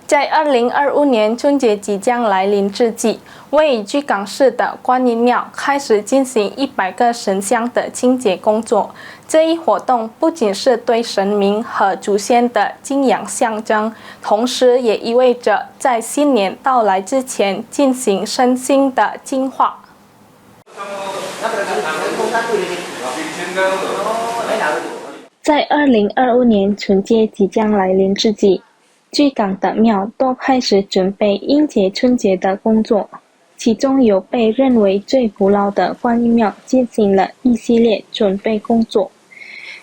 在2025年春节即将来临之际，位于居港市的观音庙开始进行100个神像的清洁工作。这一活动不仅是对神明和祖先的敬仰象征，同时也意味着在新年到来之前进行身心的净化。在2025年春节即将来临之际，居港的庙都开始准备迎接春节的工作，其中有被认为最古老的观音庙进行了一系列准备工作。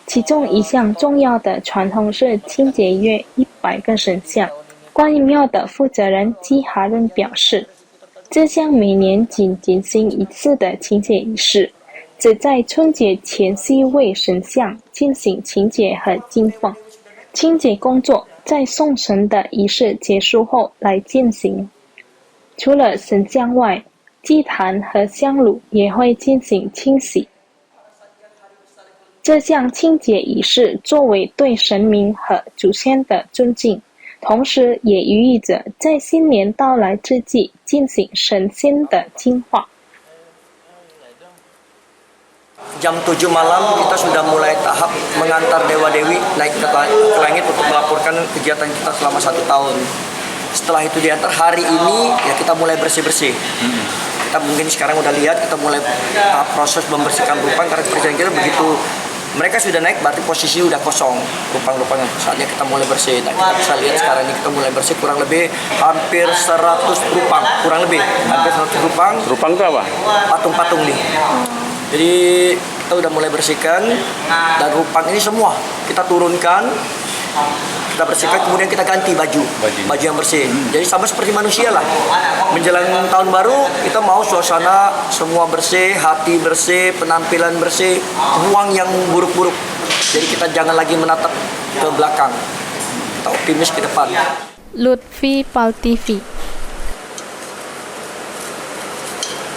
其中一项重要的传统是清洁约100个神像。观音庙的负责人基哈润表示，这项每年仅进行一次的清洁仪式，只在春节前夕为神像进行清洁和净化。清洁工作在送神的仪式结束后来进行。除了神像外，祭坛和香炉也会进行清洗。这项清洁仪式作为对神明和祖先的尊敬，同时也寓意着在新年到来之际进行身心的净化。Jam 7 malam kita sudah mulai tahap mengantar Dewa Dewi naik ke langit untuk melaporkan kegiatan kita selama 1 tahun. Setelah itu diantar hari ini ya kita mulai bersih-bersih. Kita mungkin sekarang udah lihat kita mulai tahap proses membersihkan rupang karena perjalanan kita begitu mereka sudah naik berarti posisi udah kosong rupang-rupang, saatnya kita mulai bersih. Nah, kita bisa lihat sekarang ini kita mulai bersih kurang lebih hampir 100 rupang, kurang lebih hampir 100 rupang. Rupang itu apa? Patung-patung nih. Jadi kita udah mulai bersihkan dan rupang ini semua kita turunkan, kita bersihkan, kemudian kita ganti baju yang bersih. Jadi sama seperti manusia lah. Menjelang tahun baru kita mau suasana semua bersih, hati bersih, penampilan bersih, buang yang buruk-buruk. Jadi kita jangan lagi menatap ke belakang. Kita optimis ke depan. Lutfi Pal TV